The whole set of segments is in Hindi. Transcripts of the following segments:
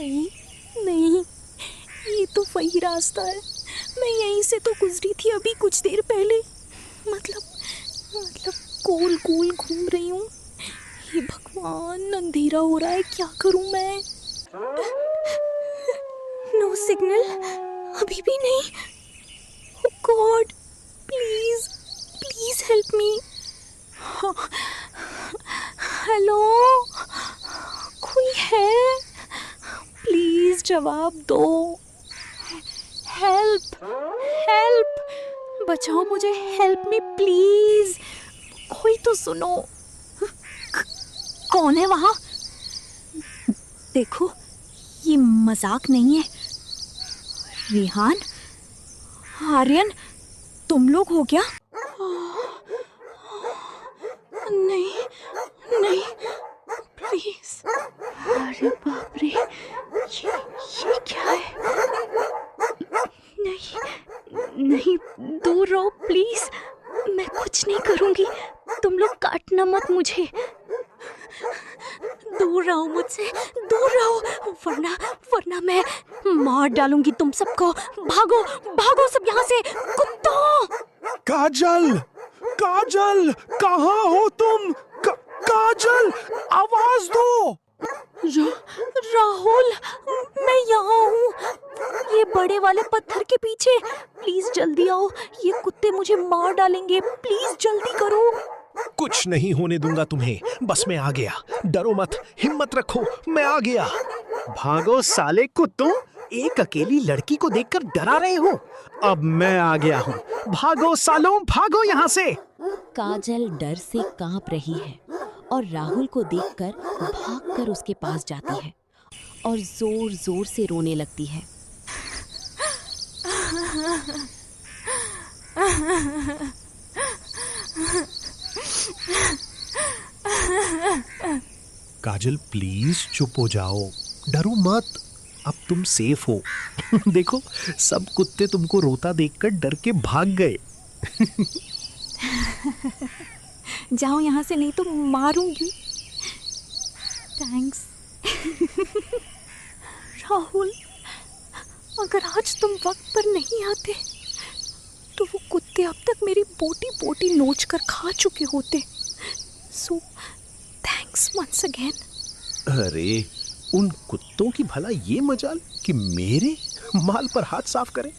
नहीं नहीं, ये तो वही रास्ता है। मैं यहीं से तो गुजरी थी अभी कुछ देर पहले। मतलब गोल गोल घूम रही हूँ। हे भगवान, अंधेरा हो रहा है, क्या करूँ मैं? नो सिग्नल, अभी भी नहीं। Oh God, please please help me. Hello, कोई है? प्लीज जवाब दो। हेल्प हेल्प, बचाओ मुझे, हेल्प मी प्लीज। कोई तो सुनो। कौन है वहां? देखो, ये मजाक नहीं है। रेहान, आर्यन, तुम लोग हो क्या? नहीं नहीं, प्लीज। अरे बाप रे, ये क्या है? नहीं नहीं, दूर रहो प्लीज। मैं कुछ नहीं करूंगी, तुम लोग काटना मत मुझे। दूर रहो मुझसे, दूर रहो, वरना मैं मार डालूंगी तुम सबको। भागो भागो सब यहाँ से, कुत्तों! काजल, काजल, कहाँ हो तुम? काजल, आवाज दो। राहुल, मैं यहाँ हूँ, ये बड़े वाले पत्थर के पीछे। प्लीज जल्दी आओ, ये कुत्ते मुझे मार डालेंगे। प्लीज जल्दी करो। कुछ नहीं होने दूंगा तुम्हें, बस मैं आ गया। डरो मत, हिम्मत रखो, मैं आ गया। भागो साले कुत्तों, एक अकेली लड़की को देखकर डरा रहे हो। अब मैं आ गया हूँ, भागो सालों, भागो यहाँ से। काजल डर से कांप रही है और राहुल को देखकर भागकर उसके पास जाती है और जोर जोर से रोने लगती है। काजल प्लीज चुप हो जाओ, डरो मत, अब तुम सेफ हो। देखो, सब कुत्ते तुमको रोता देखकर डर के भाग गए। जाओ यहाँ से, नहीं तो मारूंगी। थैंक्स। राहुल, अगर आज तुम वक्त पर नहीं आते तो वो कुत्ते अब तक मेरी बोटी बोटी नोच कर खा चुके होते। So thanks once again. अरे, उन कुत्तों की भला ये मजाल कि मेरे माल पर हाथ साफ करें?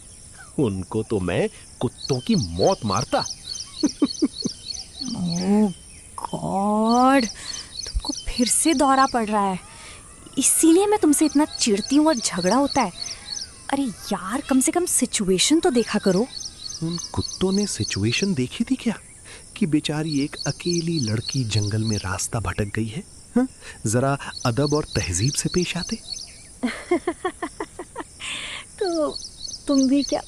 उनको तो मैं कुत्तों की मौत मारता। ओह गॉड, तुमको फिर से दौरा पड़ रहा है, इसीलिए मैं तुमसे इतना चिढ़ती हूँ और झगड़ा होता है। अरे यार, कम से कम सिचुएशन तो देखा करो। उन कुत्तों ने सिचुएशन देखी थी क्या कि बेचारी एक अकेली लड़की जंगल में रास्ता भटक गई है? हाँ? जरा अदब और तहजीब से पेश आते। तो तुम भी क्या?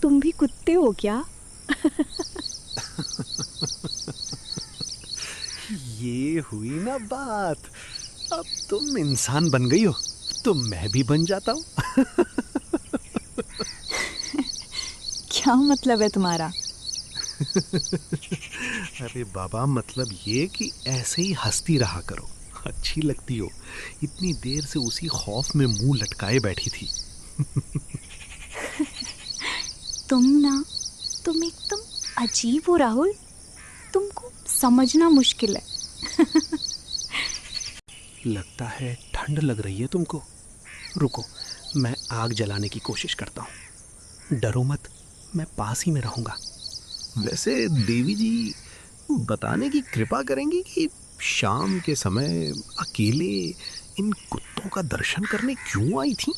तुम भी कुत्ते हो क्या? ये हुई ना बात, अब तुम इंसान बन गई हो तो मैं भी बन जाता हूँ। क्या मतलब है तुम्हारा? अरे बाबा, मतलब ये कि ऐसे ही हंसती रहा करो, अच्छी लगती हो। इतनी देर से उसी खौफ में मुंह लटकाए बैठी थी। तुम एकदम अजीब हो राहुल, तुमको समझना मुश्किल है। लगता है ठंड लग रही है तुमको। रुको, मैं आग जलाने की कोशिश करता हूँ। डरो मत, मैं पास ही में रहूंगा। वैसे देवी जी बताने की कृपा करेंगी कि शाम के समय अकेले इन कुत्तों का दर्शन करने क्यों आई थी?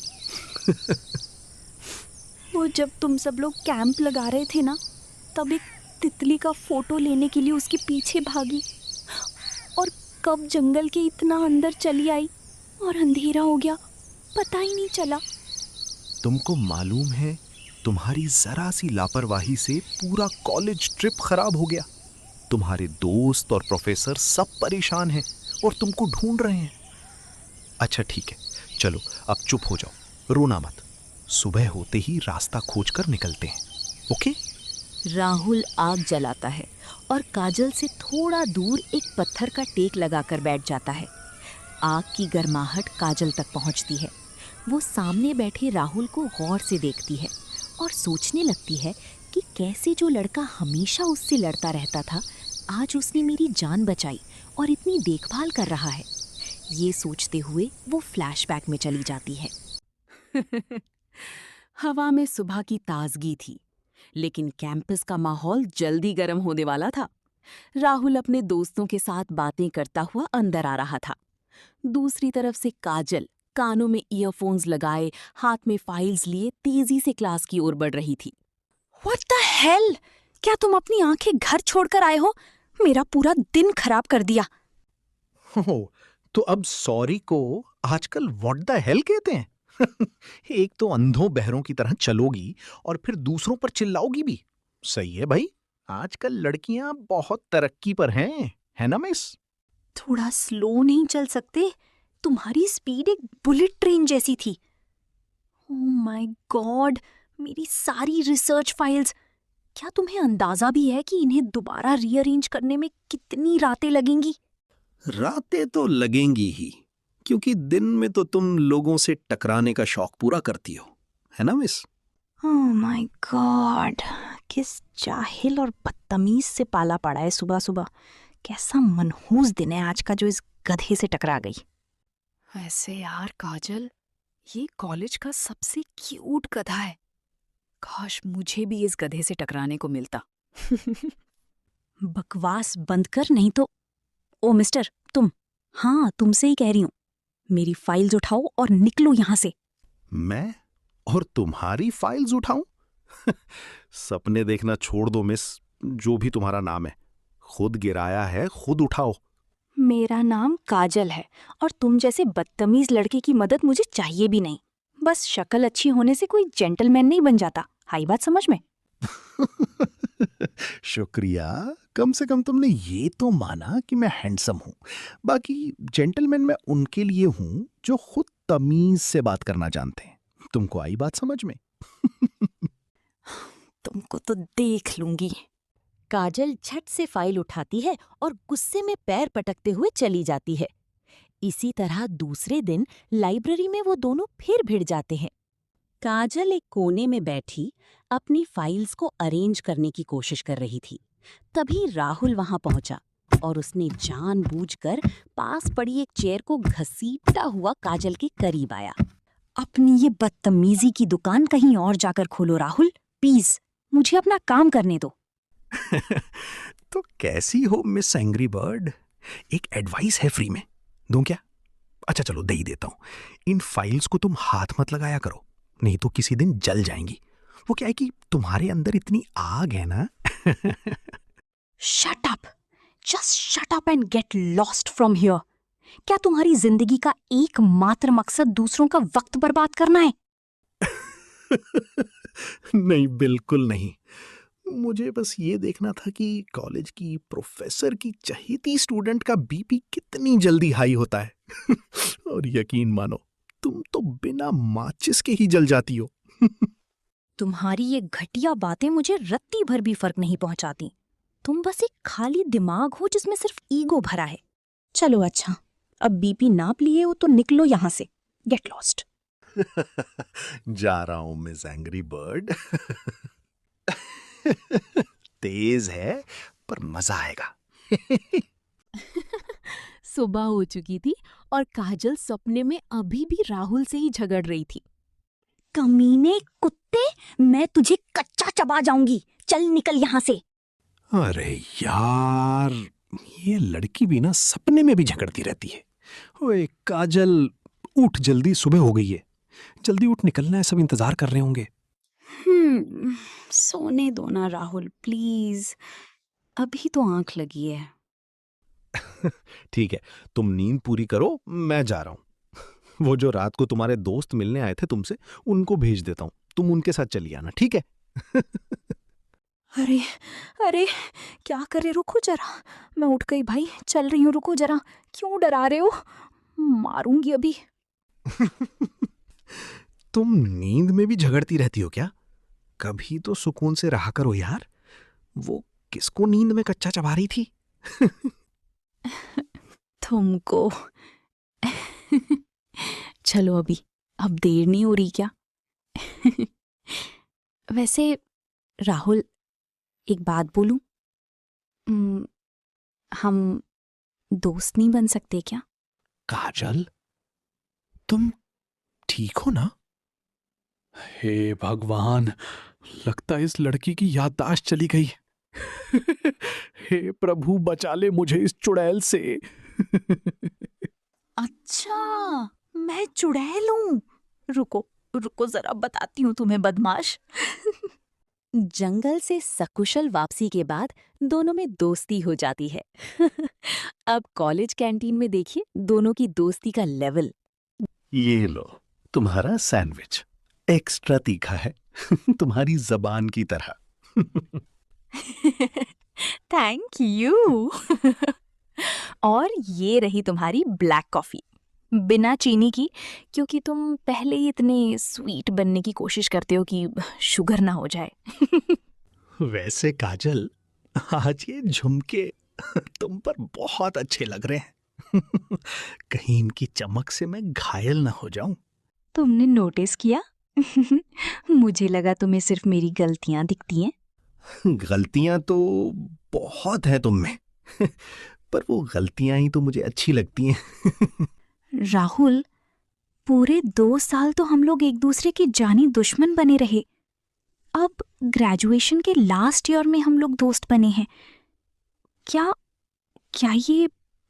वो जब तुम सब लोग कैंप लगा रहे थे ना, तब एक तितली का फोटो लेने के लिए उसके पीछे भागी, और कब जंगल के इतना अंदर चली आई और अंधेरा हो गया, पता ही नहीं चला। तुमको मालूम है, तुम्हारी जरा सी लापरवाही से पूरा कॉलेज ट्रिप खराब हो गया। तुम्हारे दोस्त और प्रोफेसर सब परेशान हैं और तुमको ढूंढ रहे हैं। अच्छा ठीक है, चलो अब चुप हो जाओ, रोना मत। सुबह होते ही रास्ता खोजकर निकलते हैं, ओके? राहुल आग जलाता है और काजल से थोड़ा दूर एक पत्थर का टेक लगाकर बैठ जाता है। आग की गर्माहट काजल तक पहुंचती है। वो सामने बैठे राहुल को गौर से देखती है और सोचने लगती है कि कैसे जो लड़का हमेशा उससे लड़ता रहता था, आज उसने मेरी जान बचाई और इतनी देखभाल कर रहा है। ये सोचते हुए वो फ्लैशबैक में चली जाती है। हवा में सुबह की ताजगी थी, लेकिन कैंपस का माहौल जल्दी गर्म होने वाला था। राहुल अपने दोस्तों के साथ बातें करता हुआ अंदर आ रहा था। दूसरी तरफ से काजल कानों में ईयरफोन्स लगाए, हाथ में फाइल्स लिए तेजी से क्लास की ओर बढ़ रही थी। What the hell! क्या तुम अपनी आंखें घर छोड़कर आए हो? मेरा पूरा दिन खराब कर दिया। हो, तो अब सॉरी को आजकल व्हाट द हेल कहते हैं। एक तो अंधों बहरों की तरह चलोगी और फिर दूसरों पर चिल्लाओगी भी। सही है भाई, आजकल लड़कियां बहुत तरक्की पर हैं, है ना मिस? थोड़ा स्लो नहीं चल सकते? तुम्हारी स्पीड एक बुलेट ट्रेन जैसी थी। ओह माय गॉड, मेरी सारी रिसर्च फाइल्स! क्या तुम्हें अंदाजा भी है कि इन्हें दोबारा रीअरेंज करने में कितनी रातें लगेंगी? रातें तो लगेंगी ही, क्योंकि दिन में तो तुम लोगों से टकराने का शौक पूरा करती हो, है ना मिस? ओह माय गॉड, किस जाहिल और बदतमीज से पाला पड़ा है सुबह सुबह। कैसा मनहूस दिन है आज का जो इस गधे से टकरा गई। वैसे यार काजल, ये कॉलेज का सबसे क्यूट गधा है। काश मुझे भी इस गधे से टकराने को मिलता। बकवास बंद कर, नहीं तो। ओ मिस्टर, तुम। हाँ, तुमसे ही कह रही हूँ। मेरी फाइल्स उठाओ और निकलो यहाँ से। मैं और तुम्हारी फाइल्स उठाऊं? सपने देखना छोड़ दो मिस, जो भी तुम्हारा नाम है। खुद गिराया है, खुद उठाओ। मेरा नाम काजल है और तुम जैसे बदतमीज लड़के की मदद मुझे चाहिए भी नहीं। बस शक्ल अच्छी होने से कोई जेंटलमैन नहीं बन जाता। आई बात समझ में? शुक्रिया, कम से कम तुमने ये तो माना कि मैं हैंडसम हूं। बाकी जेंटलमैन मैं उनके लिए हूं जो खुद तमीज से बात करना जानते हैं। तुमको आई बात समझ में? तुमको तो देख लूंगी। काजल झट से फाइल उठाती है और गुस्से में पैर पटकते हुए चली जाती है। इसी तरह दूसरे दिन लाइब्रेरी में वो दोनों फिर भिड़ जाते हैं। काजल एक कोने में बैठी अपनी फाइल्स को अरेंज करने की कोशिश कर रही थी। तभी राहुल वहां पहुंचा और उसने जानबूझकर पास पड़ी एक चेयर को घसीटता हुआ काजल के करीब आया। अपनी ये बदतमीजी की दुकान कहीं और जाकर खोलो राहुल, प्लीज। मुझे अपना काम करने दो। तो कैसी हो मिस एंग्री बर्ड? एक एडवाइस है फ्री में, दूं क्या? अच्छा चलो दे ही देता हूं। इन फाइल्स को तुम हाथ मत लगाया करो, नहीं तो किसी दिन जल जाएंगी। वो क्या है कि तुम्हारे अंदर इतनी आग है ना। Shut up, just shut up and get lost from here. क्या तुम्हारी जिंदगी का एकमात्र मकसद दूसरों का वक्त बर्बाद करना है? नहीं, बिल्कुल नहीं। मुझे बस ये देखना था कि कॉलेज की प्रोफेसर की चहेती स्टूडेंट का बीपी कितनी जल्दी हाई होता है। और यकीन मानो, तुम तो बिना माचिस के ही जल जाती हो। तुम्हारी ये घटिया बातें मुझे रत्ती भर भी फर्क नहीं पहुंचाती। तुम बस एक खाली दिमाग हो जिसमें सिर्फ ईगो भरा है। चलो अच्छा, अब बीपी नाप लिए हो तो निकलो यहाँ से। Get lost. जा रहा हूं मिस एंग्री बर्ड। तेज है पर मजा आएगा। सुबह हो चुकी थी और काजल सपने में अभी भी राहुल से ही झगड़ रही थी। कमीने कुत्ते, मैं तुझे कच्चा चबा जाऊंगी। चल निकल यहाँ से। अरे यार, ये लड़की भी ना सपने में भी झगड़ती रहती है। ओए काजल, उठ जल्दी, सुबह हो गई है। जल्दी उठ, निकलना है, सब इंतजार कर रहे होंगे। सोने दो ना राहुल, प्लीज। अभी तो आंख लगी है। ठीक है, तुम नींद पूरी करो, मैं जा रहा हूं। वो जो रात को तुम्हारे दोस्त मिलने आए थे तुमसे, उनको भेज देता हूं। तुम उनके साथ चली आना, ठीक है? अरे अरे, क्या कर रहे? रुको जरा। मैं उठ गई भाई, चल रही हूँ। रुको जरा, क्यों डरा रहे हो? मारूंगी अभी। तुम नींद में भी झगड़ती रहती हो क्या? कभी तो सुकून से रहा करो यार। वो किसको नींद में कच्चा चबा रही थी? तुमको। चलो अभी, अब देर नहीं हो रही क्या? वैसे राहुल, एक बात बोलूं? हम दोस्त नहीं बन सकते क्या? काजल, तुम ठीक हो ना? हे भगवान, लगता है इस लड़की की याददाश्त चली गई। हे प्रभु, बचा ले मुझे इस चुड़ैल से। अच्छा, मैं चुड़ैल हूँ। रुको रुको, जरा बताती हूँ तुम्हें बदमाश। जंगल से सकुशल वापसी के बाद दोनों में दोस्ती हो जाती है। अब कॉलेज कैंटीन में देखिए दोनों की दोस्ती का लेवल। ये लो तुम्हारा सैंडविच, एक्स्ट्रा तीखा है। तुम्हारी जबान की तरह। Thank you. और ये रही तुम्हारी ब्लैक कॉफी, बिना चीनी की, क्योंकि तुम पहले ही इतने स्वीट बनने की कोशिश करते हो कि शुगर ना हो जाए। वैसे काजल, आज ये झुमके तुम पर बहुत अच्छे लग रहे हैं। कहीं इनकी चमक से मैं घायल ना हो जाऊं। तुमने नोटिस किया? मुझे लगा तुम्हें सिर्फ मेरी गलतियां दिखती हैं। गलतियां तो बहुत हैं तुम में, पर वो गलतियां ही तो मुझे अच्छी लगती हैं। राहुल, पूरे 2 साल तो हम लोग एक दूसरे के जानी दुश्मन बने रहे। अब ग्रेजुएशन के लास्ट ईयर में हम लोग दोस्त बने हैं। क्या क्या ये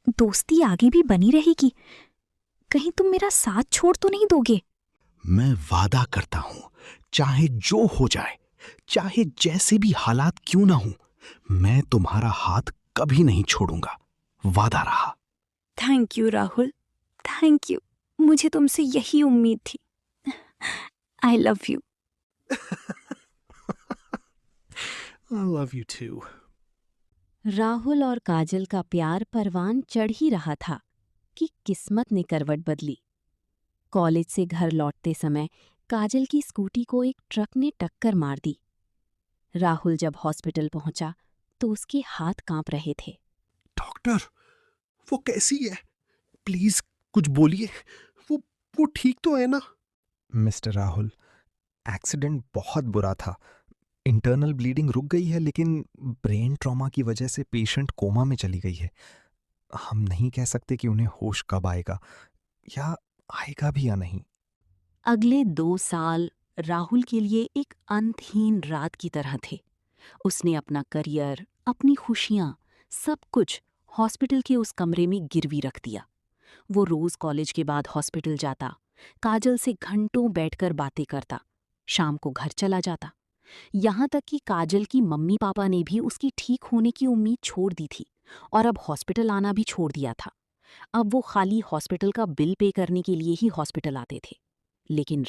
दोस्ती आगे भी बनी रहेगी? कहीं तुम मेरा साथ छोड़ तो नहीं दोगे? मैं वादा करता हूं, चाहे जो हो जाए, चाहे जैसे भी हालात क्यों ना हो, मैं तुम्हारा हाथ कभी नहीं छोड़ूंगा। वादा रहा। Thank you Rahul, thank you. मुझे तुमसे यही उम्मीद थी। I love you. I love you too. Rahul और काजल का प्यार परवान चढ़ ही रहा था कि किस्मत ने करवट बदली। कॉलेज से घर लौटते समय काजल की स्कूटी को एक ट्रक ने टक्कर मार दी। राहुल जब हॉस्पिटल पहुंचा तो उसके हाथ कांप रहे थे। डॉक्टर, वो कैसी है? प्लीज कुछ बोलिए। वो ठीक तो है ना? मिस्टर राहुल, एक्सीडेंट बहुत बुरा था। इंटरनल ब्लीडिंग रुक गई है, लेकिन ब्रेन ट्रॉमा की वजह से पेशेंट कोमा में चली गई है। हम नहीं कह सकते कि उन्हें होश कब आएगा या आएगा भी या नहीं। अगले 2 साल राहुल के लिए एक अंतहीन रात की तरह थे। उसने अपना करियर, अपनी खुशियां, सब कुछ हॉस्पिटल के उस कमरे में गिरवी रख दिया। वो रोज कॉलेज के बाद हॉस्पिटल जाता, काजल से घंटों बैठकर बातें करता, शाम को घर चला जाता। यहाँ तक कि काजल की मम्मी पापा ने भी उसकी ठीक होने की उम्मीद छोड़ दी थी और अब हॉस्पिटल आना भी छोड़ दिया था। अब वो खाली हॉस्पिटल का बिल पे करने के लिए ही हॉस्पिटल आते थे। लेकिन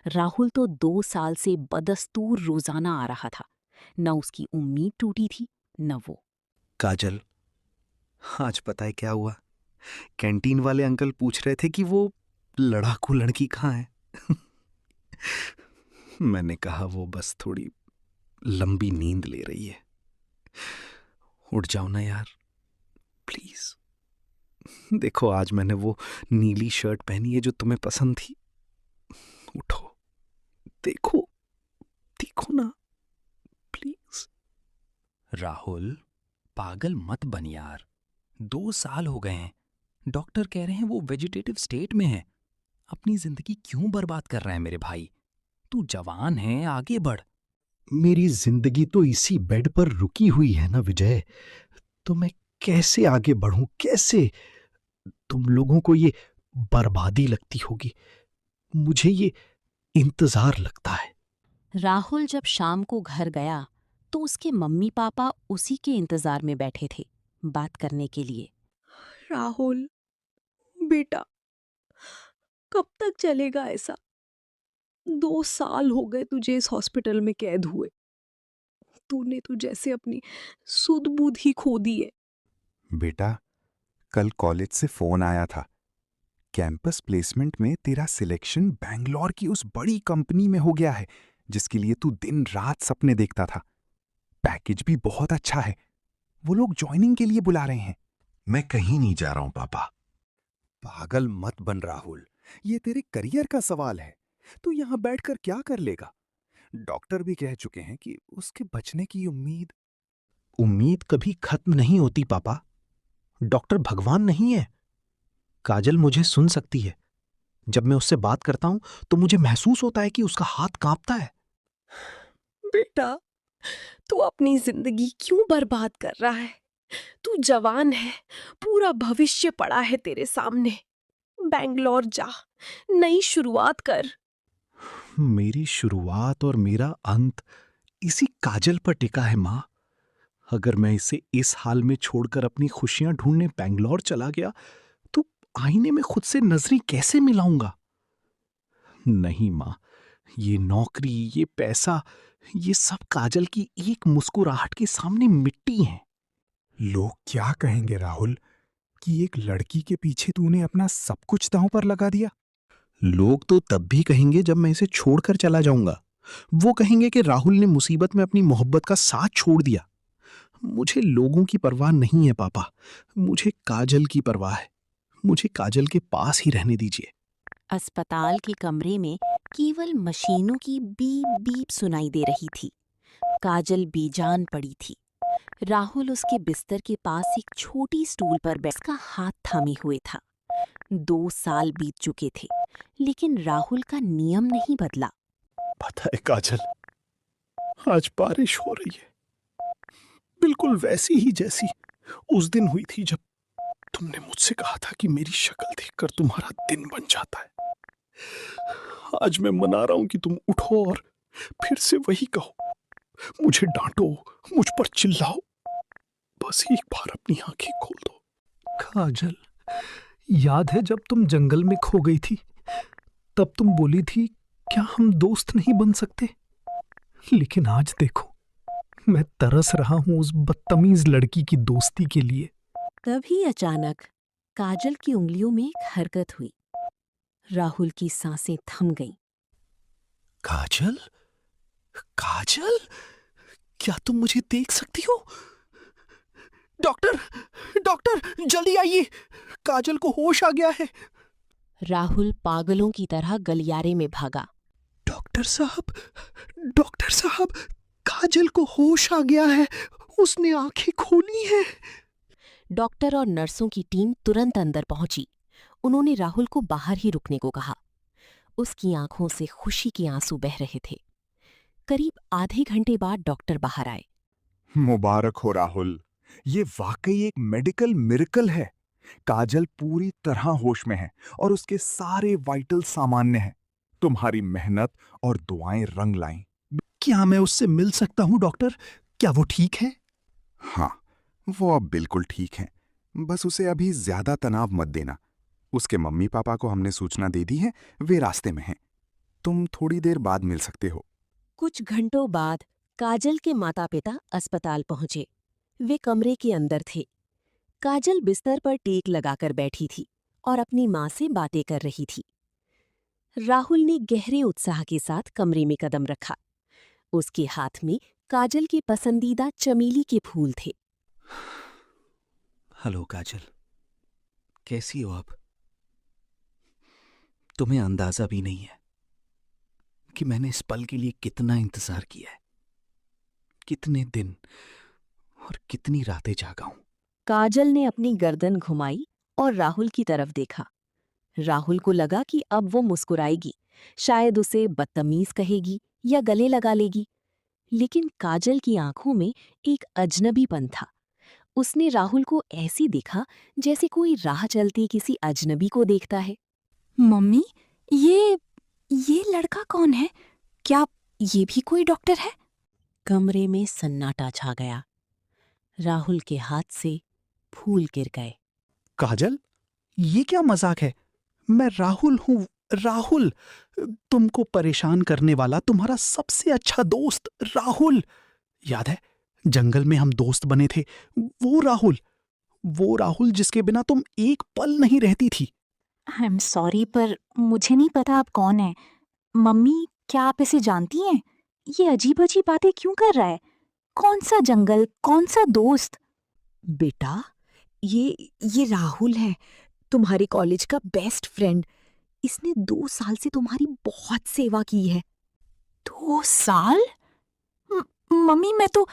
राहुल तो 2 साल से बदस्तूर रोजाना आ रहा था। न उसकी उम्मीद टूटी थी, न वो। काजल, आज पता है क्या हुआ? कैंटीन वाले अंकल पूछ रहे थे कि वो लड़ाकू लड़की कहाँ है। मैंने कहा वो बस थोड़ी लंबी नींद ले रही है। उठ जाओ ना यार, प्लीज। देखो, आज मैंने वो नीली शर्ट पहनी है जो तुम्हें पसंद थी। उठो, देखो, देखो ना, प्लीज। राहुल, पागल मत बन यार। 2 साल हो गए हैं। डॉक्टर कह रहे हैं वो वेजिटेटिव स्टेट में है। अपनी जिंदगी क्यों बर्बाद कर रहा है मेरे भाई? तू जवान है, आगे बढ़। मेरी जिंदगी तो इसी बेड पर रुकी हुई है ना विजय। तो मैं कैसे आगे बढ़ूं? कैसे? तुम लोगों को ये बर्बादी लगती होगी, मुझे ये इंतजार लगता है। राहुल जब शाम को घर गया तो उसके मम्मी पापा उसी के इंतजार में बैठे थे, बात करने के लिए। राहुल बेटा, कब तक चलेगा ऐसा? 2 साल हो गए तुझे इस हॉस्पिटल में कैद हुए। तूने तो जैसे अपनी सुध बुध ही खो दी है। बेटा, कल कॉलेज से फोन आया था। कैंपस प्लेसमेंट में तेरा सिलेक्शन बैंगलोर की उस बड़ी कंपनी में हो गया है जिसके लिए तू दिन रात सपने देखता था। पैकेज भी बहुत अच्छा है। वो लोग ज्वाइनिंग के लिए बुला रहे हैं। मैं कहीं नहीं जा रहा हूं पापा। पागल मत बन राहुल। ये तेरे करियर का सवाल है। तू यहाँ बैठकर क्या कर लेगा? डॉक्टर भी कह चुके हैं कि उसके बचने की उम्मीद। उम्मीद कभी खत्म नहीं होती पापा। डॉक्टर भगवान नहीं है। काजल मुझे सुन सकती है। जब मैं उससे बात करता हूं तो मुझे महसूस होता है कि उसका हाथ कांपता है। बेटा, तू अपनी जिंदगी क्यों बर्बाद कर रहा है? तू जवान है, पूरा भविष्य पड़ा है तेरे सामने। बैंगलोर जा, नई शुरुआत कर। मेरी शुरुआत और मेरा अंत इसी काजल पर टिका है माँ। अगर मैं इसे इस हाल में छोड़कर अपनी खुशियां ढूंढने बैंगलोर चला गया तो आईने में खुद से नजरें कैसे मिलाऊंगा? नहीं माँ, ये नौकरी, ये पैसा, ये सब काजल की एक मुस्कुराहट के सामने मिट्टी है। लोग क्या कहेंगे राहुल कि एक लड़की के पीछे तूने अपना सब कुछ दांव पर लगा दिया? लोग तो तब भी कहेंगे जब मैं इसे छोड़कर चला जाऊंगा। वो कहेंगे कि राहुल ने मुसीबत में अपनी मोहब्बत का साथ छोड़ दिया। मुझे लोगों की परवाह नहीं है पापा, मुझे काजल की परवाह है। मुझे काजल के पास ही रहने दीजिए। अस्पताल के कमरे में केवल मशीनों की बीप बीप सुनाई दे रही थी। काजल बेजान पड़ी थी। राहुल उसके बिस्तर के पास एक छोटी स्टूल पर बैठ उसका हाथ थामे हुए था। 2 साल बीत चुके थे, लेकिन राहुल का नियम नहीं बदला। पता है काजल, आज बारिश हो रही है, बिल्कुल वैसी ही जैसी उस दिन हुई थी जब तुमने मुझसे कहा था कि मेरी शक्ल देखकर तुम्हारा दिन बन जाता है। आज मैं मना रहा हूं कि तुम उठो और फिर से वही कहो, मुझे डांटो, मुझ पर चिल्लाओ, बस एक बार अपनी आंखें खोल दो। काजल, याद है जब तुम जंगल में खो गई थी, तब तुम बोली थी क्या हम दोस्त नहीं बन सकते? लेकिन आज देखो, मैं तरस रहा हूं उस बदतमीज लड़की की दोस्ती के लिए। तभी अचानक काजल की उंगलियों में एक हरकत हुई। राहुल की सांसें थम गईं। काजल, काजल, क्या तुम मुझे देख सकती हो? डॉक्टर, डॉक्टर, जल्दी आइए, काजल को होश आ गया है। राहुल पागलों की तरह गलियारे में भागा। डॉक्टर साहब, डॉक्टर साहब, काजल को होश आ गया है, उसने आंखें खोली हैं। डॉक्टर और नर्सों की टीम तुरंत अंदर पहुंची। उन्होंने राहुल को बाहर ही रुकने को कहा। उसकी आंखों से खुशी के आंसू बह रहे थे। करीब आधे घंटे बाद डॉक्टर बाहर आए। मुबारक हो राहुल, ये वाकई एक मेडिकल मिरेकल है। काजल पूरी तरह होश में है और उसके सारे वाइटल सामान्य हैं। तुम्हारी मेहनत और दुआएं रंग लाईं। क्या मैं उससे मिल सकता हूं डॉक्टर? क्या वो ठीक है? हाँ, वो अब बिल्कुल ठीक है। बस उसे अभी ज्यादा तनाव मत देना। उसके मम्मी पापा को हमने सूचना दे दी है, वे रास्ते में हैं। तुम थोड़ी देर बाद मिल सकते हो। कुछ घंटों बाद काजल के माता पिता अस्पताल पहुंचे। वे कमरे के अंदर थे। काजल बिस्तर पर टेक लगाकर बैठी थी और अपनी माँ से बातें कर रही थी। राहुल ने गहरे उत्साह के साथ कमरे में कदम रखा। उसके हाथ में काजल के पसंदीदा चमेली के फूल थे। हेलो काजल, कैसी हो अब? तुम्हें अंदाजा भी नहीं है कि मैंने इस पल के लिए कितना इंतजार किया है। कितने दिन और कितनी रातें जागा हूं। काजल ने अपनी गर्दन घुमाई और राहुल की तरफ देखा। राहुल को लगा कि अब वो मुस्कुराएगी, शायद उसे बदतमीज कहेगी या गले लगा लेगी। लेकिन काजल की आंखों में एक अजनबीपन था। उसने राहुल को ऐसी देखा जैसे कोई राह चलते किसी अजनबी को देखता है। मम्मी, ये लड़का कौन है? क्या ये भी कोई डॉक्टर है? कमरे में सन्नाटा छा गया। राहुल के हाथ से फूल गिर गए। काजल, ये क्या मजाक है? मैं राहुल हूं, राहुल, तुमको परेशान करने वाला तुम्हारा सबसे अच्छा दोस्त राहुल। याद है जंगल में हम दोस्त बने थे? वो राहुल जिसके बिना तुम एक पल नहीं रहती थी। आई एम सॉरी, पर मुझे नहीं पता आप कौन है। मम्मी, क्या आप इसे जानती हैं? ये अजीब अजीब बातें क्यों कर रहा है? कौन सा जंगल, कौन सा दोस्त? बेटा, ये राहुल है, तुम्हारे कॉलेज का बेस्ट फ्रेंड। इसने 2 साल से तुम्हारी बहुत सेवा की है। 2 साल? मम्मी, मैं तो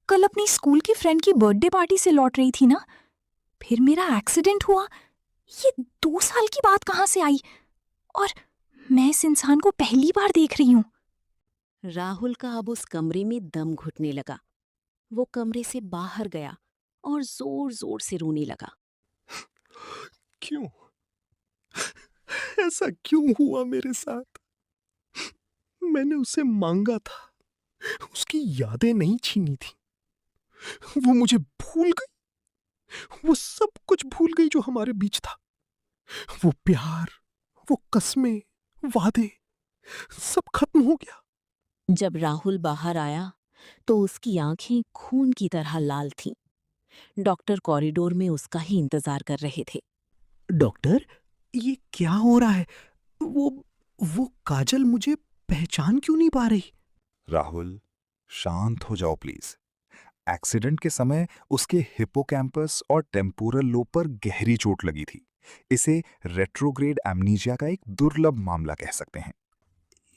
कल अपनी स्कूल की फ्रेंड की बर्थडे पार्टी से लौट रही थी ना, फिर मेरा एक्सीडेंट हुआ। ये 2 साल की बात कहाँ से आई? और मैं इस इंसान को पहली बार देख रही हूँ। राहुल का अब उस कमरे में दम घुटने लगा। वो कमरे से बाहर गया और जोर जोर से रोने लगा। क्यों? ऐसा क्यों हुआ मेरे साथ? मैंने उसे मांगा था, उसकी यादें नहीं छीनी थी। वो मुझे भूल गई, वो सब कुछ भूल गई जो हमारे बीच था। वो प्यार, वो कस्में, वादे, सब खत्म हो गया। जब राहुल बाहर आया तो उसकी आंखें खून की तरह लाल थीं। डॉक्टर कॉरिडोर में उसका ही इंतजार कर रहे थे। डॉक्टर, ये क्या हो रहा है? वो काजल मुझे पहचान क्यों नहीं पा रही? राहुल, शांत हो जाओ प्लीज। एक्सीडेंट के समय उसके हिपोकैम्पस और टेम्पोरल लोब पर गहरी चोट लगी थी। इसे रेट्रोग्रेड एमनीजिया का एक दुर्लभ मामला कह सकते हैं।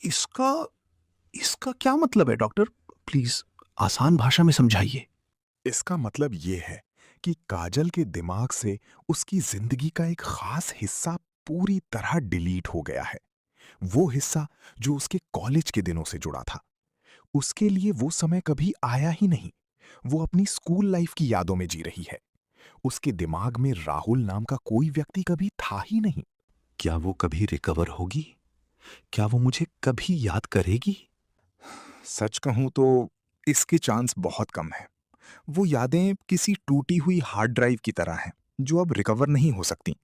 इसका क्या मतलब है डॉक्टर? प्लीज आसान भाषा में समझाइए। इसका मतलब ये है कि काजल के दिमाग से उसकी जिंदगी का एक खास हिस्सा पूरी तरह डिलीट हो गया है। वो हिस्सा जो उसके कॉलेज के दिनों से जुड़ा था। उसके लिए वो समय कभी आया ही नहीं। वो अपनी स्कूल लाइफ की यादों में जी रही है। उसके दिमाग में राहुल नाम का कोई व्यक्ति कभी था ही नहीं। क्या वो कभी रिकवर होगी? क्या वो मुझे कभी याद करेगी? सच कहूं तो इसके चांस बहुत कम है। वो यादें किसी टूटी हुई हार्ड ड्राइव की तरह हैं जो अब रिकवर नहीं हो सकती।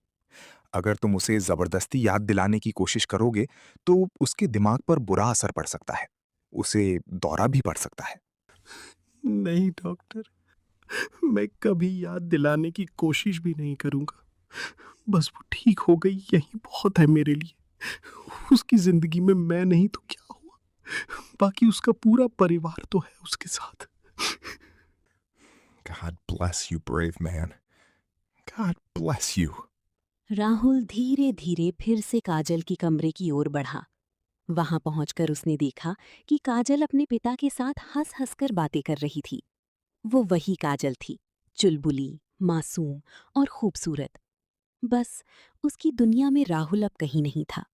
अगर तुम उसे जबरदस्ती याद दिलाने की कोशिश करोगे तो उसके दिमाग पर बुरा असर पड़ सकता है। उसे दौरा भी पड़ सकता है। नहीं डॉक्टर, मैं कभी याद दिलाने की कोशिश भी नहीं करूंगा। बस वो ठीक हो गई, यही बहुत है मेरे लिए। उसकी जिंदगी में मैं नहीं तो क्या हुआ, बाकी उसका पूरा परिवार तो है उसके साथ। God bless you, brave man. God bless you. Rahul धीरे धीरे फिर से काजल की कमरे की ओर बढ़ा। वहां पहुंचकर उसने देखा कि काजल अपने पिता के साथ हंस हंसकर बातें कर रही थी। वो वही काजल थी, चुलबुली, मासूम और खूबसूरत। बस उसकी दुनिया में राहुल अब कहीं नहीं था।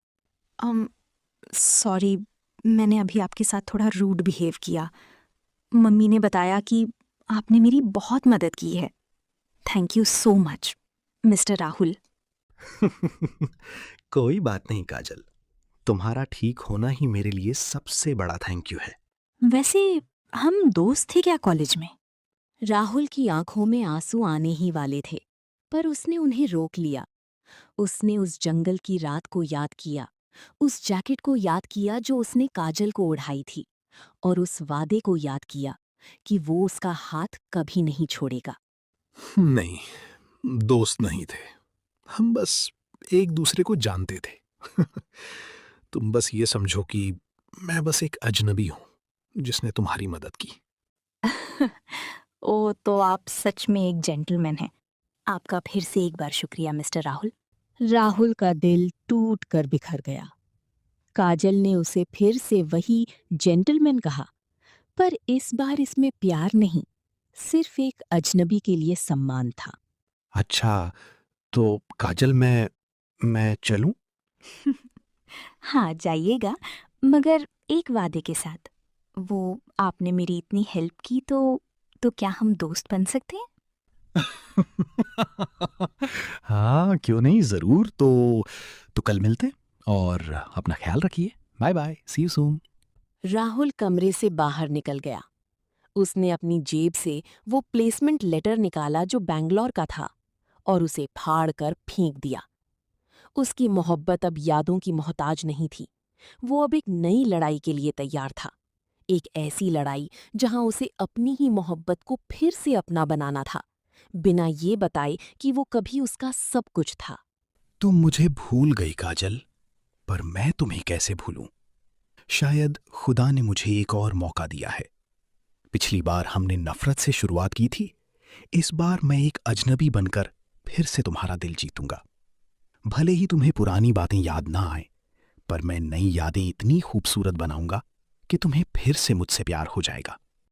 सॉरी, मैंने अभी आपके साथ थोड़ा रूड बिहेव किया। मम्मी ने बताया कि आपने मेरी बहुत मदद की है। Thank you so much, mister Rahul. कोई बात नहीं काजल, तुम्हारा ठीक होना ही मेरे लिए सबसे बड़ा थैंक यू है। वैसे हम दोस्त थे क्या कॉलेज में? राहुल की आंखों में आंसू आने ही वाले थे, पर उसने उन्हें रोक लिया। उसने उस जंगल की रात को याद किया, उस जैकेट को याद किया जो उसने काजल को ओढ़ाई थी, और उस वादे को याद किया कि वो उसका हाथ कभी नहीं छोड़ेगा। नहीं, दोस्त नहीं थे, हम बस एक दूसरे को जानते थे। तुम बस ये समझो कि मैं बस एक अजनबी हूं जिसने तुम्हारी मदद की। ओ, तो आप सच में एक जेंटलमैन हैं। आपका फिर से एक बार शुक्रिया मिस्टर राहुल। राहुल का दिल टूट कर बिखर गया। काजल ने उसे फिर से वही जेंटलमैन कहा, पर इस बार इसमें प्यार नहीं, सिर्फ एक अजनबी के लिए सम्मान था। अच्छा, तो काजल मैं चलूं? हाँ, जाइएगा, मगर एक वादे के साथ। वो आपने मेरी इतनी हेल्प की तो क्या हम दोस्त बन सकते हैं? हाँ, क्यों नहीं, जरूर। तो कल मिलते हैं, और अपना ख्याल रखिए। Bye bye, see you soon. Rahul कमरे से बाहर निकल गया। उसने अपनी जेब से वो प्लेसमेंट लेटर निकाला जो बैंगलोर का था, और उसे फाड़ कर फेंक दिया। उसकी मोहब्बत अब यादों की मोहताज नहीं थी। वो अब एक नई लड़ाई के लिए तैयार था, एक ऐसी लड़ाई जहां उसे अपनी ही मोहब्बत को फिर से अपना बनाना था, बिना ये बताए कि वो कभी उसका सब कुछ था। तुम मुझे भूल गई काजल, पर मैं तुम्हें कैसे भूलूं? शायद खुदा ने मुझे एक और मौका दिया है। पिछली बार हमने नफरत से शुरुआत की थी, इस बार मैं एक अजनबी बनकर फिर से तुम्हारा दिल जीतूंगा। भले ही तुम्हें पुरानी बातें याद ना आए, पर मैं नई यादें इतनी खूबसूरत बनाऊंगा कि तुम्हें फिर से मुझसे प्यार हो जाएगा।